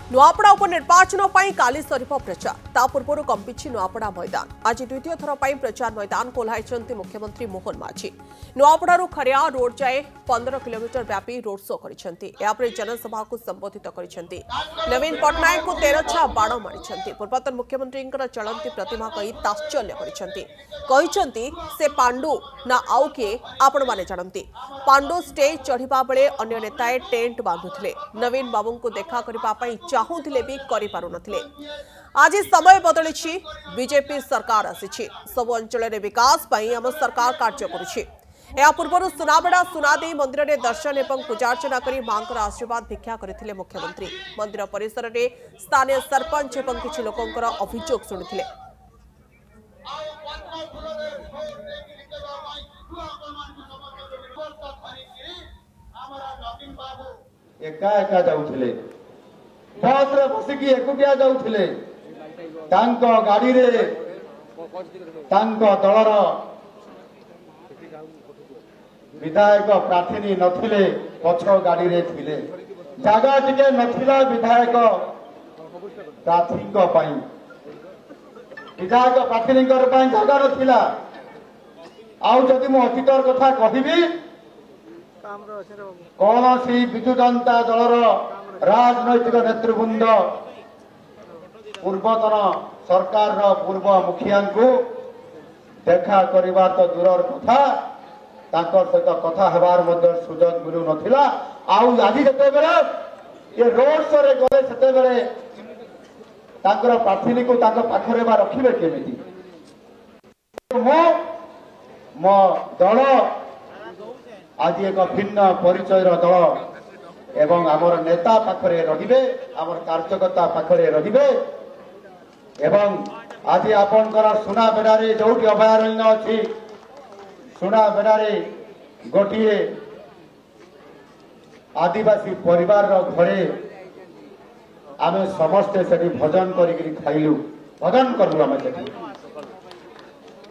नुआपड़ा उपनिर्वाचन काली सरीफ प्रचार ता पूर्व कंपी नुआपड़ा मैदान आज द्वितीय थर पर प्रचार मैदान को ओह्लाइछन्ति मुख्यमंत्री मोहन माझी नुआपड़ारू खरिया रोड जाए 15 किलोमीटर व्यापी रोड शो कर जनसभा को संबोधित कर नवीन पट्टनायक को तेरछा बाण मारी पूर्वतन मुख्यमंत्री चलती प्रतिमा कही ताश्चर्य कहते से पांडु ना आउ किए आपण माने जानती पांडु स्टेज चढ़ा बेले अन्य नेताए टेंट बांधुले नवीन बाबू को देखा करने चाहूले भी करें आज समय बदली बीजेपी सरकार आसी सब अंचल विकास आम सरकार कार्य करुछि पूर्व सुनाबेड़ा सुनादे मंदिर में दर्शन और पूजार्चना कर मां आशीर्वाद भिक्षा करते मुख्यमंत्री मंदिर परिसर में स्थानीय सरपंच और किसी लोकंर अभियोग शुणुते एका एका जाउथिले बस रे बसिकी एकुटिया जाउथिले तांको गाड़ी रे तांको दलर विधायक प्रार्थी नथिले पछ गाड़ी रे थिले जागा टिके नथिला विधायक प्रार्थी को पई विधायक प्रार्थी कर पई जागा नथिला आउ जदि मो अतीतर कथा कहिबी कौन सी विजु जनता दलर राजनैतिक नेतृवृंद पूर्वतन सरकार पूर्व मुखिया को देखा करिवार तो दूर कथा सहित कथा हेबार सुजोग मिलू नथिला आउ आज जते बेले ये रोड शो रे गले सेते बेले तांकर प्रार्थी को तांको पाखरे बा रखिबे केमिति मो दल आज एक भिन्न परिचय दल एवं आमर नेता पाखरे रहिबे आमर कार्यकर्ता पाखरे रहिबे एवं आज आपनकर सुना बेड़ारे जोटी अभयारण्य अछि सुना बेड़ारे गोटिए आदिवासी परिवार घरे आमे समस्ते सेठी भजन करी खाइलु भजन करलु आमे सेठी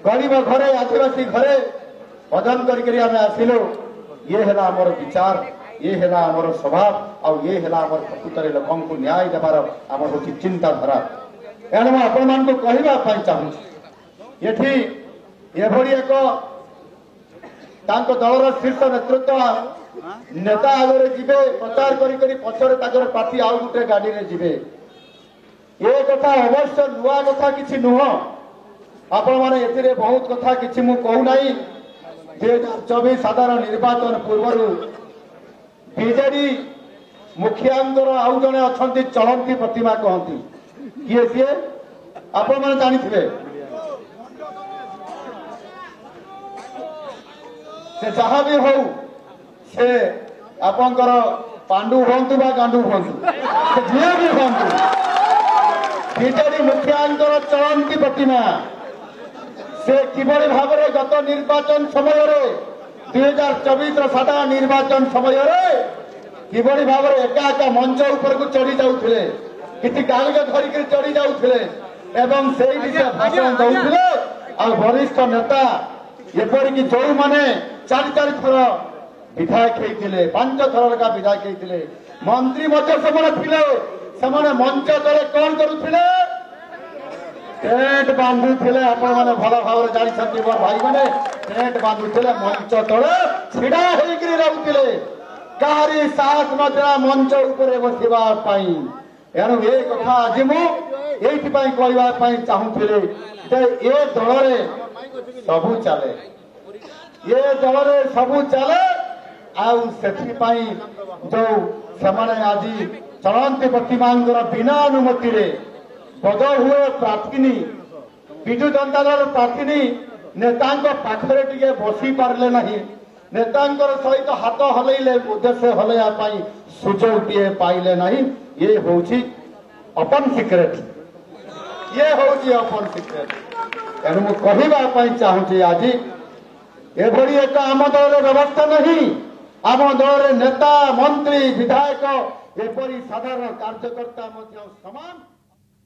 गरीब घरे आदिवासी घरे भजन करी आमे आसिलु ये है आमर विचार ये है आमर स्वभाव और ये है आमर प्रकृत लोकों को न्याय देवार आमर हूँ चिंताधारा एणु आपण मान को कहवाई चाहूँ ये एक दलर शीर्ष नेतृत्व नेता आगे जीवे प्रचार करी पछरे प्रार्थी आउ गोटे गाड़ी रे जीवे ये कथा अवश्य नुआ कथा किसी नुह आपण मैंने ए बहुत कथा किसी मु कहूना 2024 साधारण निर्वाचन पूर्व बीजेडी मुखिया आउ जड़े अच्छा चलती प्रतिमा कहती किए सी आपण मैंने जानी से जहाँ भी हो से आपंकर पांडु हूँ बा गांडू हूँ जी भी हूँ बीजेडी मुखिया चलती प्रतिमा से किभली भाव में गत निर्वाचन समय 2024 साधारण निर्वाचन समय किभली भाव में एका एका मंच उपर को चढ़ी जाउथिले किछि कागज धरिक चढ़ी जाउथिले एवं से विषय भाषण दउथिले आ वरिष्ठ नेता एपरिक जो माने 4 थर विधायक होइतिले 5 थर का विधायक होइतिले मंत्री मध्य समय थिले समाने मंच तले कोन करूथिले टेंट बांधुले आपण मैंने भल भाव जानी मोर भाई मैंने टेंट बांधुले मंच तले छिड़ा होकर रोते कहारी साहस नथिला मंच उपरे बसवा एणु ये कथा आज मुझे कहवाई चाहूली ये दल सबू चले ये दल सबू चले आई जो से आज चलती प्रतिमा बिना अनुमति बदल हुए प्रार्थी विजु जनता दल प्रार्थी नेता पाखरे टिके बसी पारे ना नेता सहित हाथ हलैले उद्देश्य हलैया सुजोग टे पाइले ना ये हूँ ओपन सिक्रेट ये हूँ ओपन सिक्रेट तेणु मुझे कहवाई चाहूँगी आज एभली एक आम दल व्यवस्था नहीं आम दल नेता मंत्री विधायक एपरी साधारण कार्यकर्ता समान